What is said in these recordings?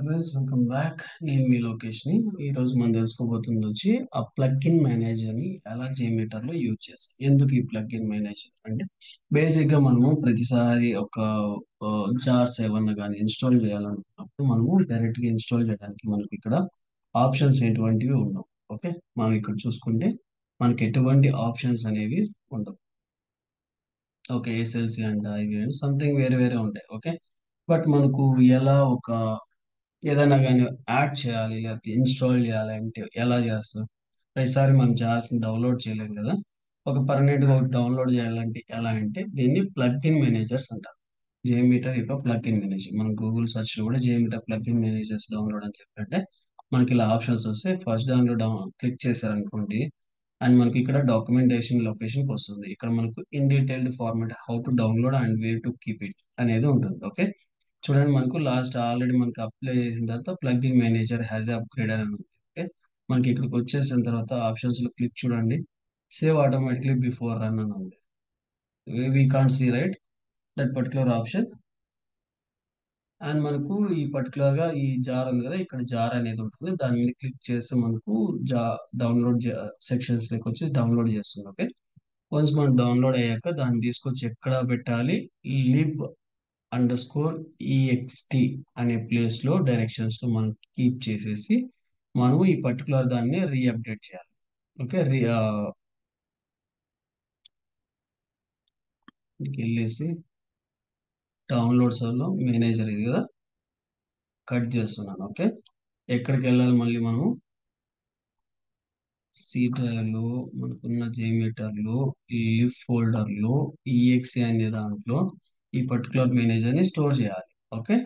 Friends welcome back. నేను మీ location ఈ రోజు మనం తెలుసుకోబోతుంది వచ్చి ఆ ప్లగ్ఇన్ మేనేజర్ ని ఎలా జేమీటర్ లో యూజ్ చేస్తాం. ఎందుకు ఈ ప్లగ్ఇన్ మేనేజర్ అంటే బేసిక్ గా మనము ప్రతిసారి ఒక జార్స్ ఏమన్నా కానీ ఇన్స్టాల్ చేయాలనుకున్నప్పుడు మనము డైరెక్ట్ గా ఇన్స్టాల్ చేయడానికి మనకి ఇక్కడ ఆప్షన్స్ ఎటువంటివి ఉండవు. ఓకే, మనం ఇక్కడ చూసుకుంటే మనకి ఎటువంటి ఆప్షన్స్ అనేవి ఉండవు. ఓకే, ఎస్ఎల్సి అంట ఇవి సంథింగ్ వేరే వేరే ఉంటాయి. ఓకే, బట్ మనకు ఎలా ఒక ఏదైనా కానీ యాడ్ చేయాలి లేకపోతే ఇన్స్టాల్ చేయాలి అంటే ఎలా చేస్తాం? ప్రతిసారి మనం జార్స్ని డౌన్లోడ్ చేయలేం కదా. ఒక పర్మనెంట్గా ఒకటి డౌన్లోడ్ చేయాలంటే ఎలా అంటే దీన్ని ప్లగ్ఇన్ మేనేజర్స్ అంటారు. జేమీటర్ యొక్క ప్లగ్ఇన్ మేనేజర్ మనం గూగుల్ సెర్చ్ లో కూడా జేమీటర్ ప్లగ్ఇన్ మేనేజర్స్ డౌన్లోడ్ అని చెప్పంటే మనకి ఇలా ఆప్షన్స్ వస్తే ఫస్ట్ దాంట్లో క్లిక్ చేశారనుకోండి అండ్ మనకి ఇక్కడ డాక్యుమెంటేషన్ లొకేషన్కి వస్తుంది. ఇక్కడ మనకు in detailed format how to download and way to keep it అనేది ఉంటుంది. ఓకే, చూడండి మనకు లాస్ట్ ఆల్రెడీ మనకి అప్లై చేసిన తర్వాత ప్లగ్ఇన్ మేనేజర్ హ్యాస్ అప్గ్రేడ్ అని ఉంది. ఓకే, మనకి ఇక్కడికి వచ్చేసిన తర్వాత ఆప్షన్స్ లో క్లిక్ చూడండి, సేవ్ ఆటోమేటిక్లీ బిఫోర్ రన్ అని ఉంది. We can't see right that particular option. And మనకు ఈ పర్టికులర్ గా ఈ జార్ ఉంది కదా, ఇక్కడ జార్ అనేది ఉంటుంది. దాని మీద క్లిక్ చేస్తే మనకు జా డౌన్లోడ్ సెక్షన్స్ లోకి వచ్చి డౌన్లోడ్ చేస్తుంది. ఓకే, వన్స్ మనం డౌన్లోడ్ అయ్యాక దాన్ని తీసుకొచ్చి ఎక్కడ పెట్టాలి, లిబ్ అండర్ స్కోర్ ఈఎక్స్టీ అనే ప్లేస్ లో డైరెక్షన్స్ లో మనం కీప్ చేసేసి మనము ఈ పర్టికులర్ దాన్ని రీఅప్డేట్ చేయాలి. ఓకే, వెళ్ళేసి డౌన్లోడ్స్ లో మేనేజర్ ఇది కదా కట్ చేస్తున్నాను. ఓకే, ఎక్కడికి వెళ్ళాలి మళ్ళీ మనము సి డ్రైవ్ లో మనకున్న జేమీటర్ లో లివ్ ఫోల్డర్ లో ఈఎక్సి అనే దాంట్లో ఈ పర్టికులర్ మేనేజర్ ని స్టోర్ చేయాలి. ఓకే,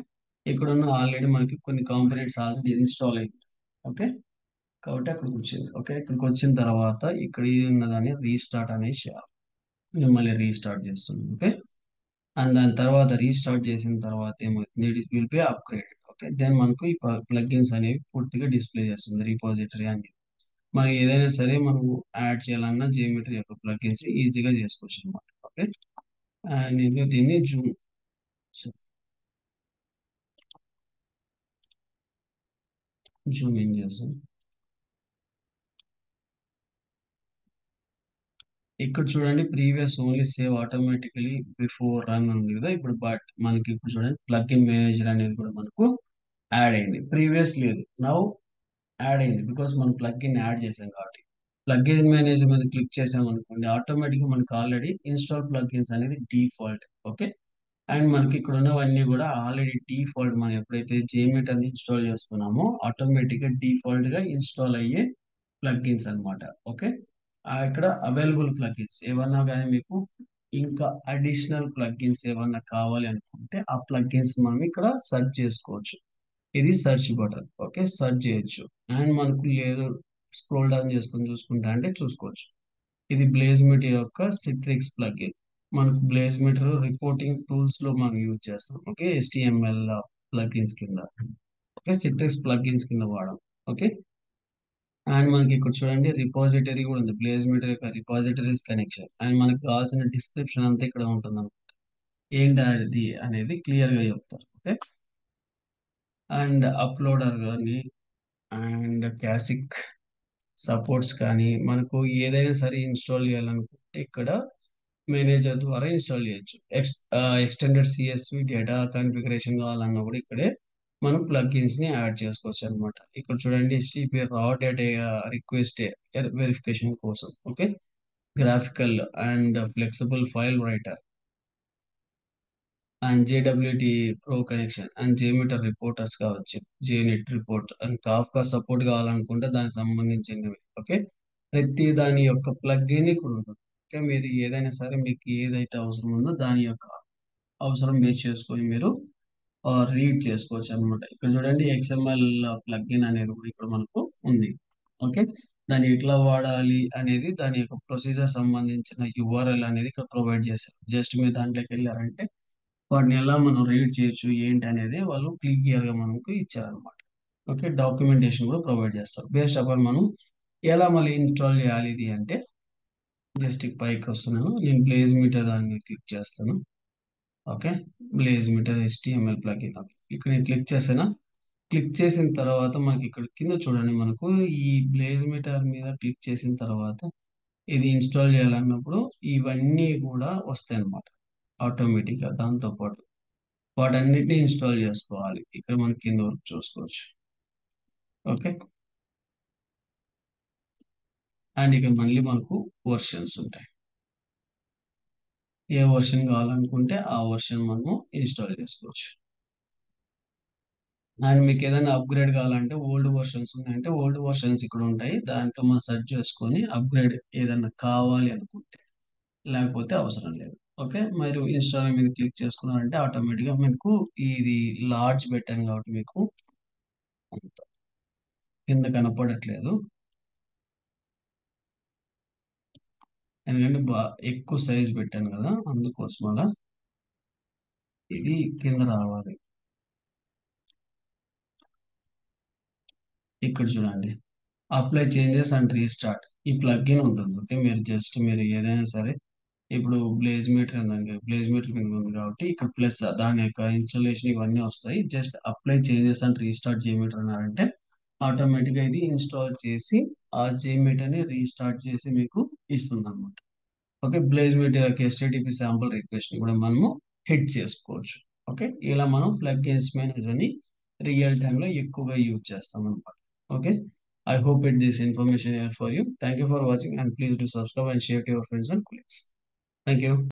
ఇక్కడ ఉన్న ఆల్రెడీ మనకి కొన్ని కాంపోనెంట్స్ ఆల్రెడీ ఇన్స్టాల్ అయింది. ఓకే, కాబట్టి అక్కడికి వచ్చింది. ఓకే, ఇక్కడికి వచ్చిన తర్వాత ఇక్కడ ఉన్నదాన్ని రీస్టార్ట్ అనేది చేయాలి. నేను మళ్ళీ రీస్టార్ట్ చేస్తున్నాను. ఓకే, అండ్ దాని తర్వాత రీస్టార్ట్ చేసిన తర్వాత ఏమవుతుంది, it will be upgrade. Okay, then మనకు ఈ ప్లగ్ఇన్స్ అనేవి పూర్తిగా డిస్ప్లే చేస్తుంది రిపోజిటరీ అని. మనం ఏదైనా సరే మనం యాడ్ చేయాలన్నా జియోమెట్రీ యొక్క ప్లగ్ఇన్స్ ఈజీగా చేసుకోవచ్చు అనమాట. ఓకే, అండ్ నేను దీన్ని జూమ్ ఇన్ చేస్తాం. ఇక్కడ చూడండి previous only save automatically before run ఉంది కదా. ఇప్పుడు బట్ మనకి ఇప్పుడు చూడండి ప్లగ్ఇన్ మేనేజర్ అనేది కూడా మనకు యాడ్ అయింది. ప్రీవియస్ లేదు, నౌ యాడ్ అయింది బికాస్ మనం ప్లగ్ఇన్ యాడ్ చేసాం కాబట్టి. ప్లగ్ఇన్ మేనేజర్ మీద క్లిక్ చేసాం అనుకోండి ఆటోమేటిక్గా మనకి ఆల్రెడీ ఇన్స్టాల్ ప్లగ్ఇన్స్ అనేది డిఫాల్ట్. ఓకే, అండ్ మనకి ఇక్కడ ఉన్నవన్నీ కూడా ఆల్రెడీ డిఫాల్ట్ మనం ఎప్పుడైతే జేమీటర్ ఇన్స్టాల్ చేసుకున్నామో ఆటోమేటిక్గా డిఫాల్ట్ గా ఇన్స్టాల్ అయ్యే ప్లగ్ఇన్స్ అన్నమాట. ఓకే, ఇక్కడ అవైలబుల్ ప్లగ్ఇన్స్ ఏమన్నా కానీ మీకు ఇంకా అడిషనల్ ప్లగ్ఇన్స్ ఏమన్నా కావాలి అనుకుంటే ఆ ప్లగ్ఇన్స్ మనం ఇక్కడ సెర్చ్ చేసుకోవచ్చు. ఇది సెర్చ్ బటన్. ఓకే, సెర్చ్ చేయొచ్చు. అండ్ మనకు లేదు స్క్రోల్ డౌన్ చేసుకొని చూసుకుంటా అంటే చూసుకోవచ్చు. ఇది బ్లేజ్ మీటర్ యొక్క సిట్రిక్స్ ప్లగ్ఇన్. మనకు బ్లేజ్ మీటర్ రిపోర్టింగ్ టూల్స్ లో మనం యూజ్ చేస్తాం. ఓకే, HTML ప్లగ్ఇన్స్ కింద. ఓకే, సిట్రిక్స్ ప్లగ్ఇన్స్ కింద వాడడం. ఓకే, అండ్ మనకి ఇక్కడ చూడండి రిపాజిటరీ కూడా ఉంది. బ్లేజ్ మీటర్ యొక్క రిపాజిటరీస్ కనెక్షన్ అండ్ మనకు కావాల్సిన డిస్క్రిప్షన్ అంతా ఇక్కడ ఉంటుంది. ఏంటి అది అనేది క్లియర్ గా చెప్తారు. ఓకే, అండ్ అప్లోడర్ కానీ అండ్ క్యాసిక్ సపోర్ట్స్ కానీ మనకు ఏదైనా సరే ఇన్స్టాల్ చేయాలనుకుంటే ఇక్కడ మేనేజర్ ద్వారా ఇన్స్టాల్ చేయొచ్చు. ఎక్స్టెండెడ్ సిఎస్వి డేటా కాన్ఫిగరేషన్ కావాలన్నా కూడా ఇక్కడే మనం ప్లగ్ఇన్స్ ని యాడ్ చేసుకోవచ్చు అనమాట. ఇక్కడ చూడండి HTTP raw data request verification కోసం. Okay, graphical and flexible file writer and JWT pro connection and JMeter reporters కావచ్చు, JUnit report and Kafka support కావాలనుకుంటే దానికి సంబంధించినవి. ఓకే, ప్రతి దాని యొక్క ప్లగ్ఇన్ ఇక్కడ ఉంటుంది. ఓకే, మీరు ఏదైనా సరే మీకు ఏదైతే అవసరం ఉందో దాని యొక్క అవసరం బేస్ చేసుకొని మీరు రీడ్ చేసుకోవచ్చు అనమాట. ఇక్కడ చూడండి XML ప్లగ్ఇన్ అనేది కూడా ఇక్కడ మనకు ఉంది. ఓకే, దాన్ని ఎట్లా వాడాలి అనేది దాని యొక్క ప్రొసీజర్ సంబంధించిన URL అనేది ఇక్కడ ప్రొవైడ్ చేశారు. జస్ట్ మీరు దాంట్లోకి వెళ్ళారంటే వాటిని ఎలా మనం రీడ్ చేయొచ్చు ఏంటి అనేది వాళ్ళు క్లియర్ గా మనకు ఇచ్చారనమాట. ఓకే, డాక్యుమెంటేషన్ కూడా ప్రొవైడ్ చేస్తారు. బేస్డ్ అపాన్ మనం ఎలా మళ్ళీ ఇన్స్టాల్ చేయాలి ఇది అంటే జస్ట్ పైకి వస్తున్నాను, నేను బ్లేజ్ మీటర్ దాన్ని క్లిక్ చేస్తాను. Okay, BlazeMeter HTML plugin. ఇక్కడ నేను క్లిక్ చేసానా క్లిక్ చేసిన తర్వాత మనకి ఇక్కడ కింద చూడండి, మనకు ఈ బ్లేజ్ మీటర్ మీద క్లిక్ చేసిన తర్వాత ఇది ఇన్స్టాల్ చేయాలన్నప్పుడు ఇవన్నీ కూడా వస్తాయి అన్నమాట ఆటోమేటిక్గా. దాంతో పాటు వాటన్నిటిని ఇన్స్టాల్ చేసుకోవాలి. ఇక్కడ మనకి కింద వరకు చూసుకోవచ్చు. ఓకే. అండ్ ఇక్కడ మళ్ళీ మనకు వర్షన్స్ ఉంటాయి. ఏ వర్షన్ కావాలనుకుంటే ఆ వర్షన్ మనము ఇన్స్టాల్ చేసుకోవచ్చు. అండ్ మీకు ఏదైనా అప్గ్రేడ్ కావాలంటే ఓల్డ్ వర్షన్స్ ఉన్నాయంటే ఓల్డ్ వర్షన్స్ ఇక్కడ ఉంటాయి. దాంట్లో మనం సెర్చ్ చేసుకొని అప్గ్రేడ్ ఏదైనా కావాలి అనుకుంటే, లేకపోతే అవసరం లేదు. ఓకే. మీరు ఇన్స్టాల్ మీద క్లిక్ చేసుకున్నారంటే ఆటోమేటిక్గా మీకు ఇది లార్జ్ పెట్టాను కాబట్టి మీకు అంత కింద కనపడట్లేదు. ఎందుకంటే ఎక్కువ సైజ్ పెట్టాను కదా, అందుకోసం అలా ఇది కింద రావాలి. ఇక్కడ చూడండి, అప్లై చేంజెస్ అండ్ రీస్టార్ట్ ఈ ప్లగ్ఇన్ ఉంటుంది. ఓకే. మీరు ఏదైనా సరే ఇప్పుడు బ్లేజ్ మీటర్ ఉందండి, బ్లేజ్ మీటర్ కింద ఉంది కాబట్టి ఇక్కడ ప్లస్ దాని యొక్క ఇన్స్టాలేషన్ ఇవన్నీ వస్తాయి. Just apply changes and restart JMeter అన్నారంటే ఆటోమేటిక్గా ఇది ఇన్స్టాల్ చేసి ఆ జేమీటర్ని రీస్టార్ట్ చేసి మీకు ఇస్తుంది అనమాట. ఓకే. బ్లేజ్ మీటర్ యొక్క HTTP శాంపుల్ రిక్వెస్ట్ కూడా మనము హిట్ చేసుకోవచ్చు. ఓకే. ఇలా మనం ప్లగ్ఇన్స్ మేనేజర్ని రియల్ టైంలో ఎక్కువగా యూజ్ చేస్తాం అనమాట. Okay. I hope it this information here for you. Thank you for watching and please do subscribe and share to your friends and colleagues. Thank you.